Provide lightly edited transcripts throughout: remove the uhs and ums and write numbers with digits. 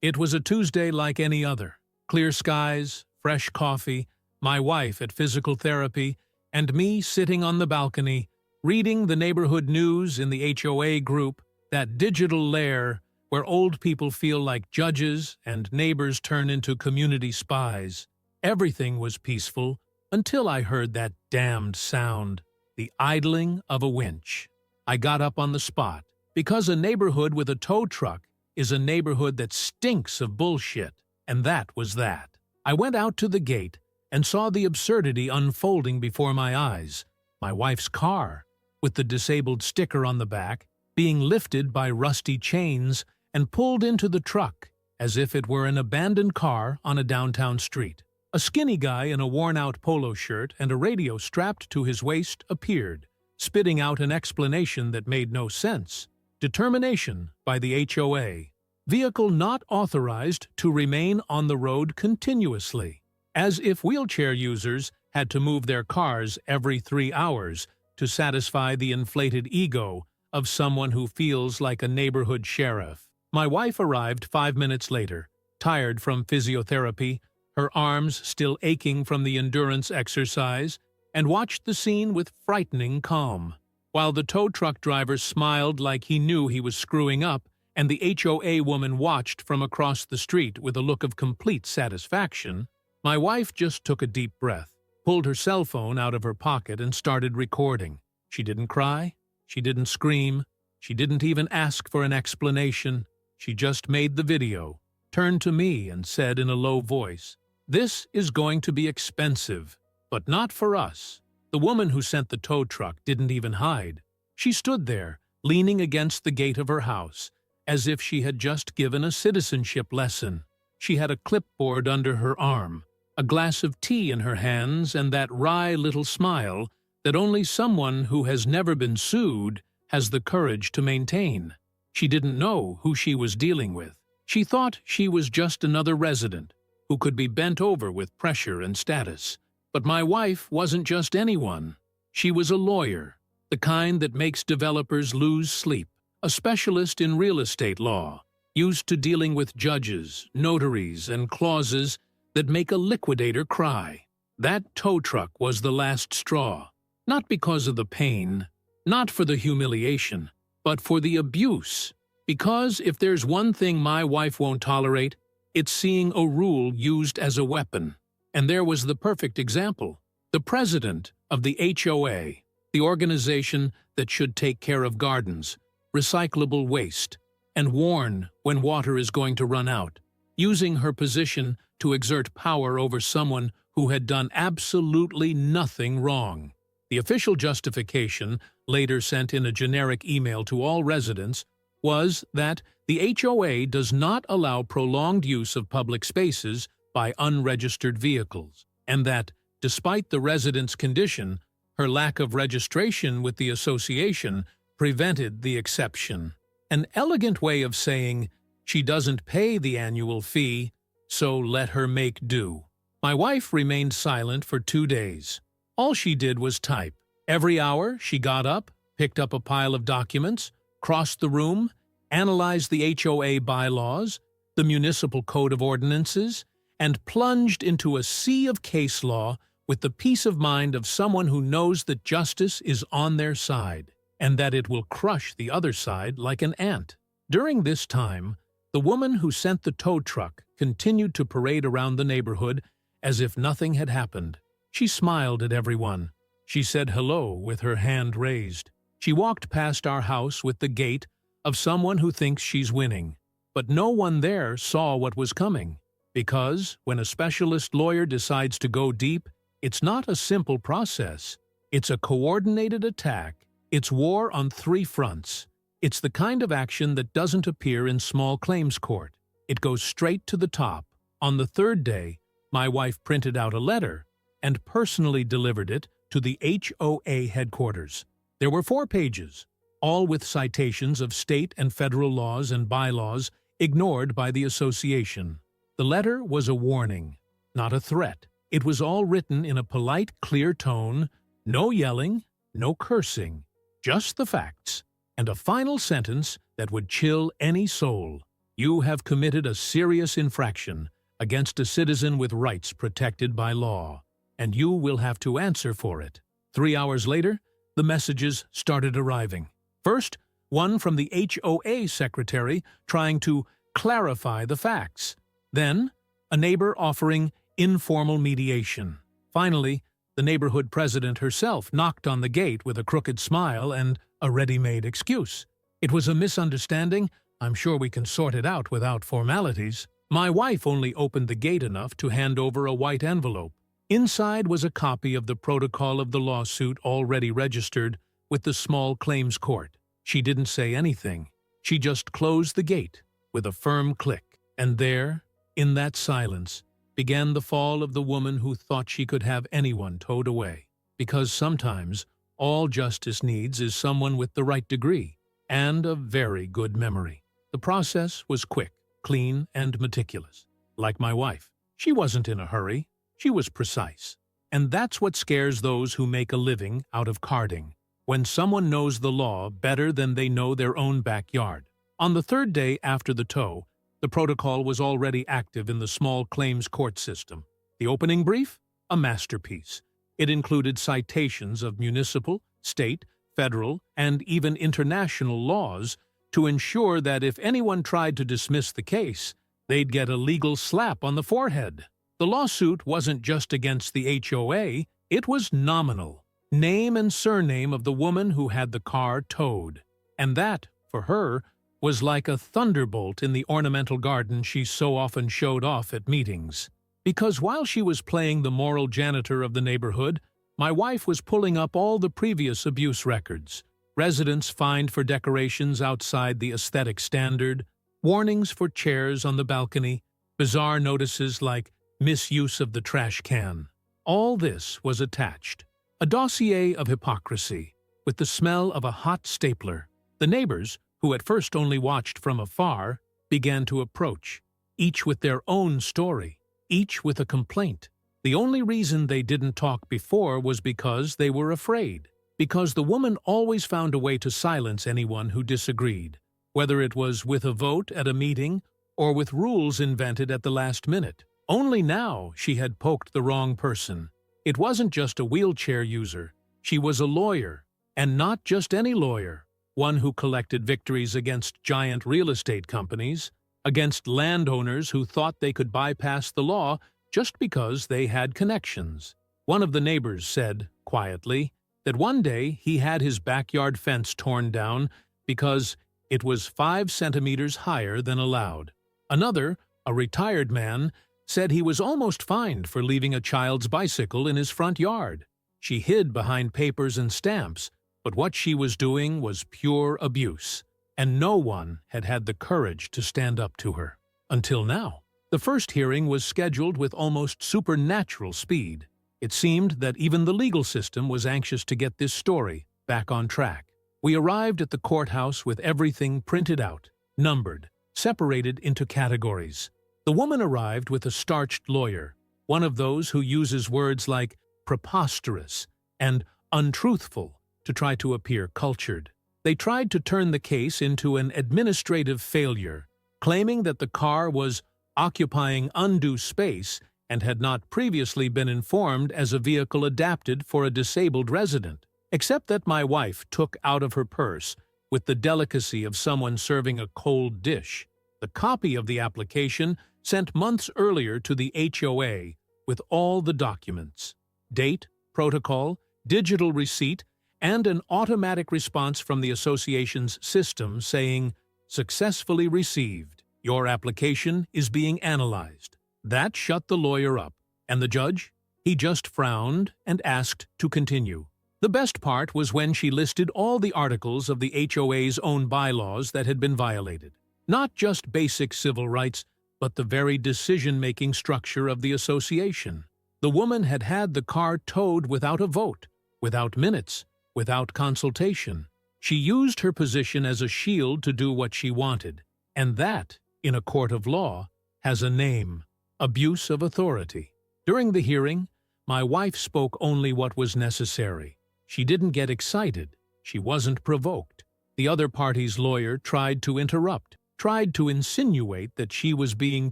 It was a Tuesday like any other. Clear skies, fresh coffee, my wife at physical therapy, and me sitting on the balcony, reading the neighborhood news in the HOA group, that digital lair where old people feel like judges and neighbors turn into community spies. Everything was peaceful until I heard that damned sound, the idling of a winch. I got up on the spot, because a neighborhood with a tow truck is a neighborhood that stinks of bullshit, and that was that. I went out to the gate and saw the absurdity unfolding before my eyes. My wife's car, with the disabled sticker on the back, being lifted by rusty chains and pulled into the truck as if it were an abandoned car on a downtown street. A skinny guy in a worn-out polo shirt and a radio strapped to his waist appeared, spitting out an explanation that made no sense. Determination by the HOA. Vehicle not authorized to remain on the road continuously. As if wheelchair users had to move their cars every 3 hours to satisfy the inflated ego of someone who feels like a neighborhood sheriff. My wife arrived 5 minutes later, tired from physiotherapy, her arms still aching from the endurance exercise, and watched the scene with frightening calm. While the tow truck driver smiled like he knew he was screwing up, and the HOA woman watched from across the street with a look of complete satisfaction, my wife just took a deep breath, pulled her cell phone out of her pocket and started recording. She didn't cry, she didn't scream, she didn't even ask for an explanation. She just made the video, turned to me and said in a low voice, "This is going to be expensive, but not for us." The woman who sent the tow truck didn't even hide. She stood there, leaning against the gate of her house, as if she had just given a citizenship lesson. She had a clipboard under her arm, a glass of tea in her hands, and that wry little smile that only someone who has never been sued has the courage to maintain. She didn't know who she was dealing with. She thought she was just another resident who could be bent over with pressure and status. But my wife wasn't just anyone. She was a lawyer, the kind that makes developers lose sleep, a specialist in real estate law, used to dealing with judges, notaries, and clauses that make a liquidator cry. That tow truck was the last straw, not because of the pain, not for the humiliation, but for the abuse. Because if there's one thing my wife won't tolerate, it's seeing a rule used as a weapon. And there was the perfect example. The president of the HOA, the organization that should take care of gardens, recyclable waste, and warn when water is going to run out, using her position to exert power over someone who had done absolutely nothing wrong. The official justification, later sent in a generic email to all residents, was that the HOA does not allow prolonged use of public spaces by unregistered vehicles, and that, despite the resident's condition, her lack of registration with the association prevented the exception. An elegant way of saying, she doesn't pay the annual fee, so let her make do. My wife remained silent for 2 days. All she did was type. Every hour, she got up, picked up a pile of documents, crossed the room, analyzed the HOA bylaws, the municipal code of ordinances, and plunged into a sea of case law with the peace of mind of someone who knows that justice is on their side, and that it will crush the other side like an ant. During this time, the woman who sent the tow truck continued to parade around the neighborhood as if nothing had happened. She smiled at everyone. She said hello with her hand raised. She walked past our house with the gait of someone who thinks she's winning. But no one there saw what was coming. Because when a specialist lawyer decides to go deep, it's not a simple process. It's a coordinated attack. It's war on 3 fronts. It's the kind of action that doesn't appear in small claims court. It goes straight to the top. On the 3rd day, my wife printed out a letter and personally delivered it to the HOA headquarters. There were 4 pages, all with citations of state and federal laws and bylaws ignored by the association. The letter was a warning, not a threat. It was all written in a polite, clear tone, no yelling, no cursing, just the facts, and a final sentence that would chill any soul. You have committed a serious infraction against a citizen with rights protected by law, and you will have to answer for it." 3 hours later, the messages started arriving. First, one from the HOA secretary trying to clarify the facts. Then, a neighbor offering informal mediation. Finally, the neighborhood president herself knocked on the gate with a crooked smile and a ready-made excuse. "It was a misunderstanding. I'm sure we can sort it out without formalities." My wife only opened the gate enough to hand over a white envelope. Inside was a copy of the protocol of the lawsuit already registered with the small claims court. She didn't say anything. She just closed the gate with a firm click. And there, in that silence, began the fall of the woman who thought she could have anyone towed away. Because sometimes all justice needs is someone with the right degree and a very good memory. The process was quick, clean, and meticulous. Like my wife, she wasn't in a hurry. She was precise. And that's what scares those who make a living out of carding, when someone knows the law better than they know their own backyard. On the third day after the tow, the protocol was already active in the small claims court system. The opening brief? A masterpiece. It included citations of municipal, state, federal, and even international laws to ensure that if anyone tried to dismiss the case, they'd get a legal slap on the forehead. The lawsuit wasn't just against the HOA, it was nominal. Name and surname of the woman who had the car towed. And that, for her, was like a thunderbolt in the ornamental garden she so often showed off at meetings. Because while she was playing the moral janitor of the neighborhood, my wife was pulling up all the previous abuse records. Residents fined for decorations outside the aesthetic standard, warnings for chairs on the balcony, bizarre notices like misuse of the trash can. All this was attached. A dossier of hypocrisy, with the smell of a hot stapler. The neighbors, who at first only watched from afar, began to approach, each with their own story, each with a complaint. The only reason they didn't talk before was because they were afraid, because the woman always found a way to silence anyone who disagreed, whether it was with a vote at a meeting or with rules invented at the last minute. Only now she had poked the wrong person. It wasn't just a wheelchair user. She was a lawyer, and not just any lawyer, one who collected victories against giant real estate companies, against landowners who thought they could bypass the law just because they had connections. One of the neighbors said, quietly, that one day he had his backyard fence torn down because it was 5 centimeters higher than allowed. Another, a retired man, said he was almost fined for leaving a child's bicycle in his front yard. She hid behind papers and stamps, but what she was doing was pure abuse, and no one had had the courage to stand up to her. Until now. The first hearing was scheduled with almost supernatural speed. It seemed that even the legal system was anxious to get this story back on track. We arrived at the courthouse with everything printed out, numbered, separated into categories. The woman arrived with a starched lawyer, one of those who uses words like preposterous and untruthful to try to appear cultured. They tried to turn the case into an administrative failure, claiming that the car was occupying undue space and had not previously been informed as a vehicle adapted for a disabled resident, except that my wife took out of her purse, with the delicacy of someone serving a cold dish, the copy of the application sent months earlier to the HOA with all the documents, date, protocol, digital receipt, and an automatic response from the association's system saying, "Successfully received. Your application is being analyzed." That shut the lawyer up, and the judge? He just frowned and asked to continue. The best part was when she listed all the articles of the HOA's own bylaws that had been violated. Not just basic civil rights, but the very decision-making structure of the association. The woman had had the car towed without a vote, without minutes, without consultation. She used her position as a shield to do what she wanted, and that, in a court of law, has a name: abuse of authority. During the hearing, my wife spoke only what was necessary. She didn't get excited. She wasn't provoked. The other party's lawyer tried to interrupt. tried to insinuate that she was being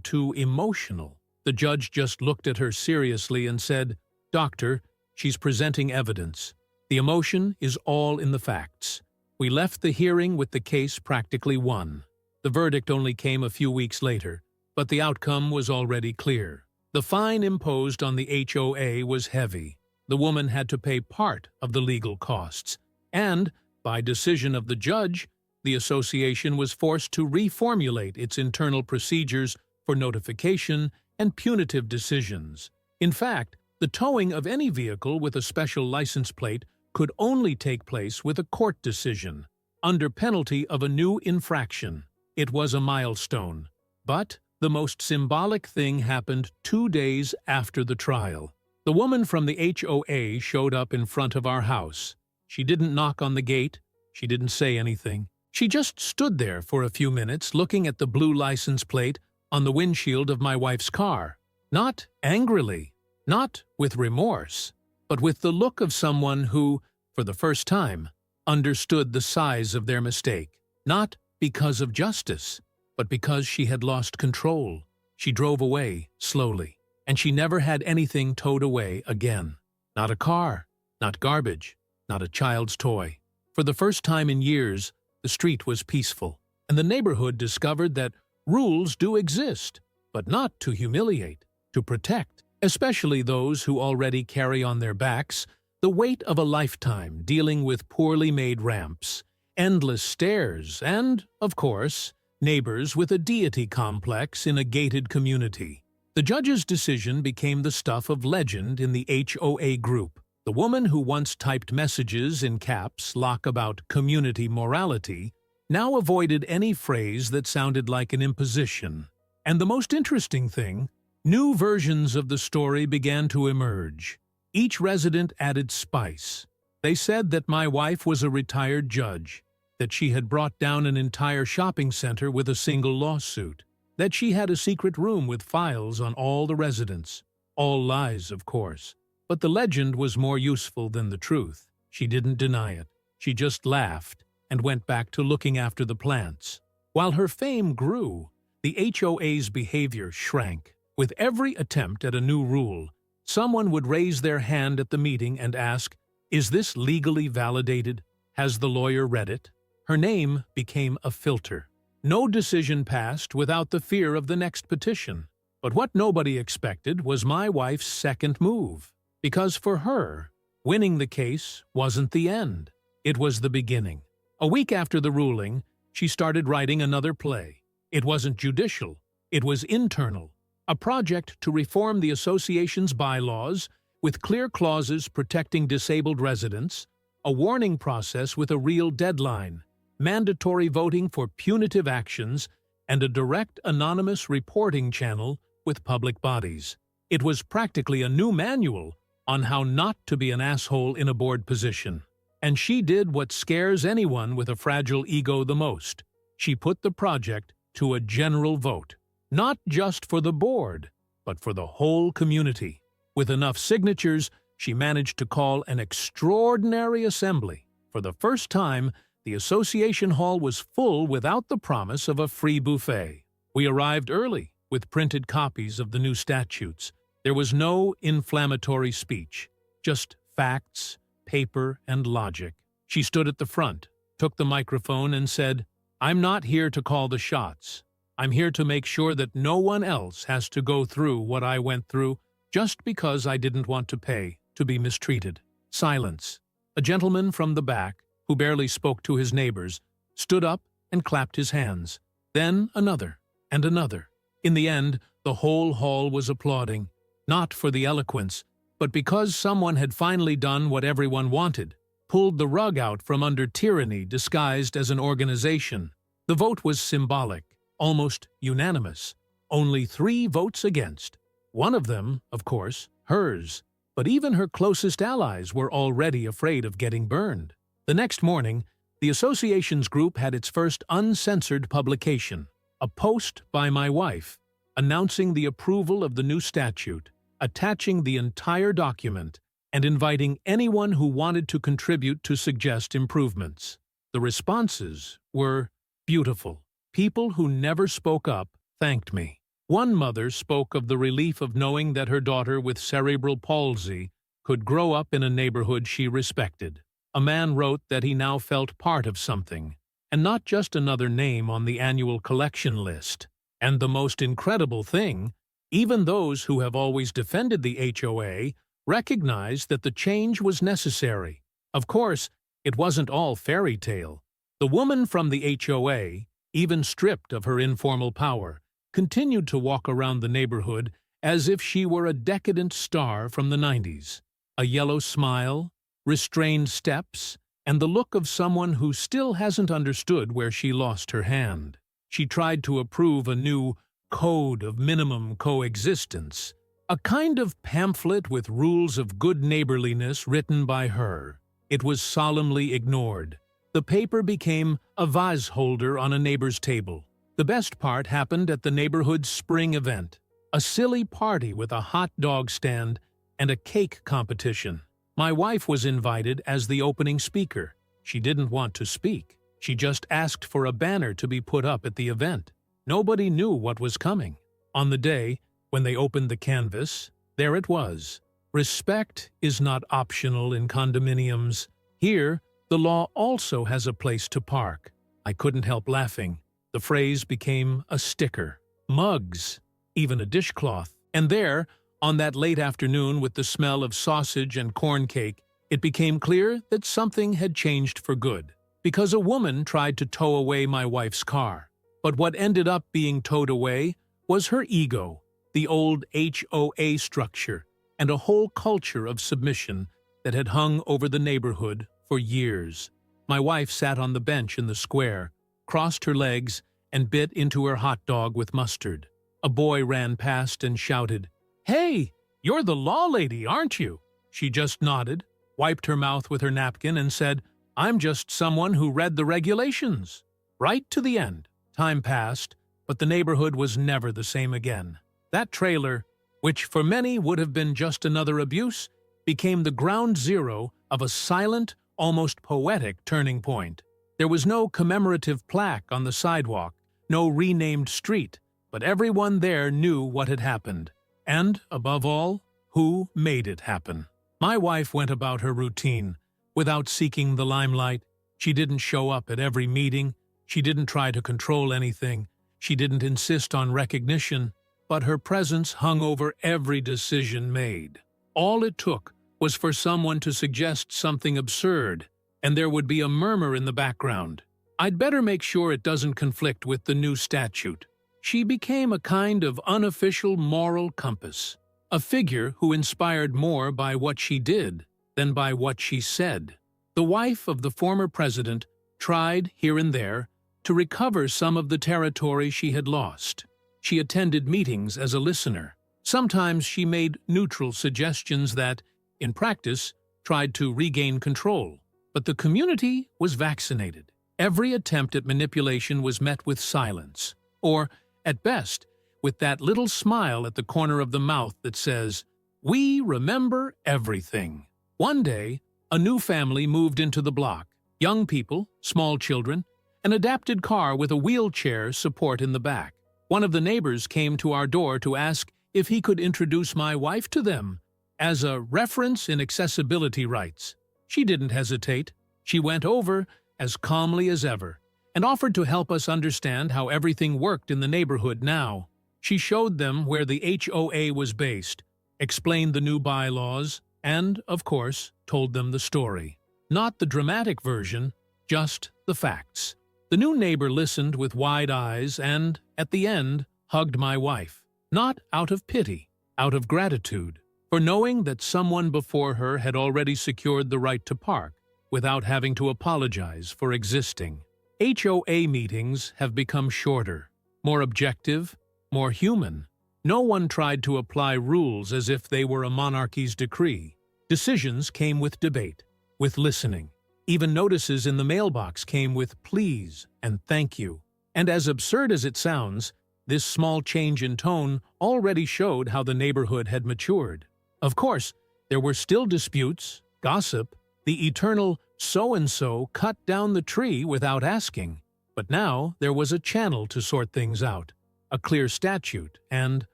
too emotional. The judge just looked at her seriously and said, "Doctor, she's presenting evidence. The emotion is all in the facts." We left the hearing with the case practically won. The verdict only came a few weeks later, but the outcome was already clear. The fine imposed on the HOA was heavy. The woman had to pay part of the legal costs, and, by decision of the judge, the association was forced to reformulate its internal procedures for notification and punitive decisions. In fact, the towing of any vehicle with a special license plate could only take place with a court decision, under penalty of a new infraction. It was a milestone. But the most symbolic thing happened 2 days after the trial. The woman from the HOA showed up in front of our house. She didn't knock on the gate. She didn't say anything. She just stood there for a few minutes looking at the blue license plate on the windshield of my wife's car. Not angrily, not with remorse, but with the look of someone who, for the first time, understood the size of their mistake. Not because of justice, but because she had lost control. She drove away slowly, and she never had anything towed away again. Not a car, not garbage, not a child's toy. For the first time in years, the street was peaceful, and the neighborhood discovered that rules do exist, but not to humiliate, to protect, especially those who already carry on their backs the weight of a lifetime dealing with poorly made ramps, endless stairs, and, of course, neighbors with a deity complex in a gated community. The judge's decision became the stuff of legend in the HOA group. The woman who once typed messages in caps lock about community morality now avoided any phrase that sounded like an imposition. And the most interesting thing, new versions of the story began to emerge. Each resident added spice. They said that my wife was a retired judge, that she had brought down an entire shopping center with a single lawsuit, that she had a secret room with files on all the residents. All lies, of course. But the legend was more useful than the truth. She didn't deny it. She just laughed and went back to looking after the plants. While her fame grew, the HOA's behavior shrank. With every attempt at a new rule, someone would raise their hand at the meeting and ask, "Is this legally validated? Has the lawyer read it?" Her name became a filter. No decision passed without the fear of the next petition. But what nobody expected was my wife's second move. Because for her, winning the case wasn't the end. It was the beginning. A week after the ruling, she started writing another play. It wasn't judicial. It was internal. A project to reform the association's bylaws with clear clauses protecting disabled residents, a warning process with a real deadline, mandatory voting for punitive actions, and a direct anonymous reporting channel with public bodies. It was practically a new manual on how not to be an asshole in a board position. And she did what scares anyone with a fragile ego the most. She put the project to a general vote, not just for the board, but for the whole community. With enough signatures, she managed to call an extraordinary assembly. For the first time, the association hall was full without the promise of a free buffet. We arrived early with printed copies of the new statutes. There was no inflammatory speech, just facts, paper, and logic. She stood at the front, took the microphone, and said, "I'm not here to call the shots. I'm here to make sure that no one else has to go through what I went through just because I didn't want to pay to be mistreated." Silence. A gentleman from the back, who barely spoke to his neighbors, stood up and clapped his hands. Then another, and another. In the end, the whole hall was applauding, not for the eloquence, but because someone had finally done what everyone wanted, pulled the rug out from under tyranny disguised as an organization. The vote was symbolic, almost unanimous. Only 3 votes against. One of them, of course, hers. But even her closest allies were already afraid of getting burned. The next morning, the association's group had its first uncensored publication, a post by my wife, announcing the approval of the new statute, attaching the entire document, and inviting anyone who wanted to contribute to suggest improvements. The responses were beautiful. People who never spoke up thanked me. One mother spoke of the relief of knowing that her daughter with cerebral palsy could grow up in a neighborhood she respected. A man wrote that he now felt part of something, and not just another name on the annual collection list. And the most incredible thing, even those who have always defended the HOA recognized that the change was necessary. Of course, it wasn't all fairy tale. The woman from the HOA, even stripped of her informal power, continued to walk around the neighborhood as if she were a decadent star from the 90s. A yellow smile, restrained steps, and the look of someone who still hasn't understood where she lost her hand. She tried to approve a new code of minimum coexistence, a kind of pamphlet with rules of good neighborliness written by her. It was solemnly ignored. The paper became a vase holder on a neighbor's table. The best part happened at the neighborhood's spring event, a silly party with a hot dog stand and a cake competition. My wife was invited as the opening speaker. She didn't want to speak. She just asked for a banner to be put up at the event. Nobody knew what was coming. On the day, when they opened the canvas, there it was. Respect is not optional in condominiums. Here, the law also has a place to park. I couldn't help laughing. The phrase became a sticker, mugs, even a dishcloth. And there, on that late afternoon with the smell of sausage and corn cake, it became clear that something had changed for good. Because a woman tried to tow away my wife's car. But what ended up being towed away was her ego, the old HOA structure, and a whole culture of submission that had hung over the neighborhood for years. My wife sat on the bench in the square, crossed her legs, and bit into her hot dog with mustard. A boy ran past and shouted, "Hey, you're the law lady, aren't you?" She just nodded, wiped her mouth with her napkin, and said, "I'm just someone who read the regulations." Right to the end. Time passed, but the neighborhood was never the same again. That trailer, which for many would have been just another abuse, became the ground zero of a silent, almost poetic turning point. There was no commemorative plaque on the sidewalk, no renamed street, but everyone there knew what had happened. And, above all, who made it happen. My wife went about her routine, without seeking the limelight. She didn't show up at every meeting. She didn't try to control anything. She didn't insist on recognition, but her presence hung over every decision made. All it took was for someone to suggest something absurd, and there would be a murmur in the background. I'd better make sure it doesn't conflict with the new statute. She became a kind of unofficial moral compass, a figure who inspired more by what she did than by what she said. The wife of the former president tried, here and there, to recover some of the territory she had lost. She attended meetings as a listener. Sometimes she made neutral suggestions that, in practice, tried to regain control. But the community was vaccinated. Every attempt at manipulation was met with silence, or, at best, with that little smile at the corner of the mouth that says, "We remember everything." One day, a new family moved into the block. Young people, small children, an adapted car with a wheelchair support in the back. One of the neighbors came to our door to ask if he could introduce my wife to them as a reference in accessibility rights. She didn't hesitate. She went over as calmly as ever and offered to help us understand how everything worked in the neighborhood now. She showed them where the HOA was based, explained the new bylaws, and, of course, told them the story. Not the dramatic version, just the facts. The new neighbor listened with wide eyes and, at the end, hugged my wife. Not out of pity, out of gratitude, for knowing that someone before her had already secured the right to park without having to apologize for existing. HOA meetings have become shorter, more objective, more human. No one tried to apply rules as if they were a monarchy's decree. Decisions came with debate, with listening. Even notices in the mailbox came with please and thank you. And as absurd as it sounds, this small change in tone already showed how the neighborhood had matured. Of course, there were still disputes, gossip, the eternal so-and-so cut down the tree without asking. But now there was a channel to sort things out, a clear statute, and,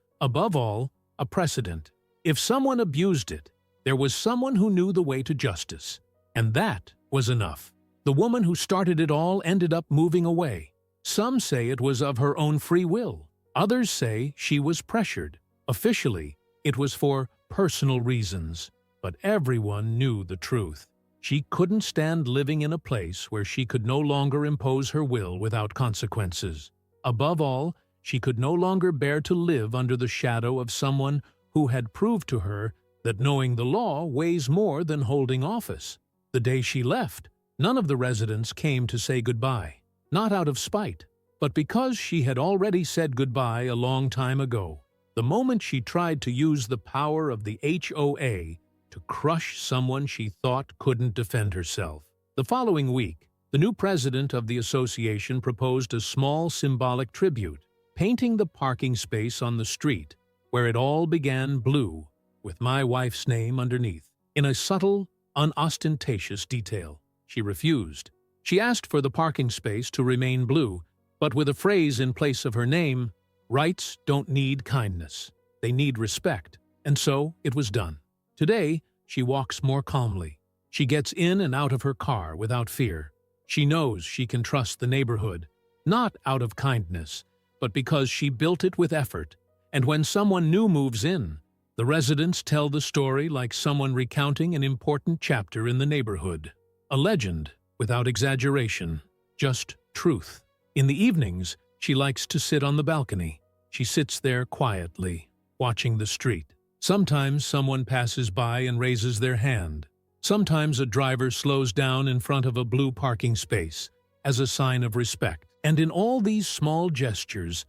above all, a precedent. If someone abused it, there was someone who knew the way to justice. And that was enough. The woman who started it all ended up moving away. Some say it was of her own free will. Others say she was pressured. Officially, it was for personal reasons. But everyone knew the truth. She couldn't stand living in a place where she could no longer impose her will without consequences. Above all, she could no longer bear to live under the shadow of someone who had proved to her that knowing the law weighs more than holding office. The day she left, none of the residents came to say goodbye, not out of spite, but because she had already said goodbye a long time ago. The moment she tried to use the power of the HOA to crush someone she thought couldn't defend herself. The following week, the new president of the association proposed a small symbolic tribute, painting the parking space on the street where it all began blue, with my wife's name underneath, in a subtle, unostentatious detail. She refused. She asked for the parking space to remain blue, but with a phrase in place of her name, "Rights don't need kindness. They need respect." And so it was done. Today, she walks more calmly. She gets in and out of her car without fear. She knows she can trust the neighborhood, not out of kindness, but because she built it with effort. And when someone new moves in, the residents tell the story like someone recounting an important chapter in the neighborhood. A legend, without exaggeration, just truth. In the evenings, she likes to sit on the balcony. She sits there quietly, watching the street. Sometimes someone passes by and raises their hand. Sometimes a driver slows down in front of a blue parking space as a sign of respect. And in all these small gestures,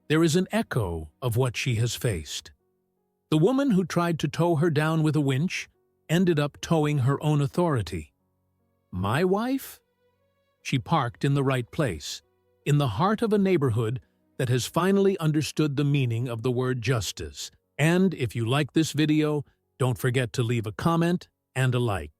there is an echo of what she has faced. The woman who tried to tow her down with a winch ended up towing her own authority. My wife? She parked in the right place, in the heart of a neighborhood that has finally understood the meaning of the word justice. And if you like this video, don't forget to leave a comment and a like.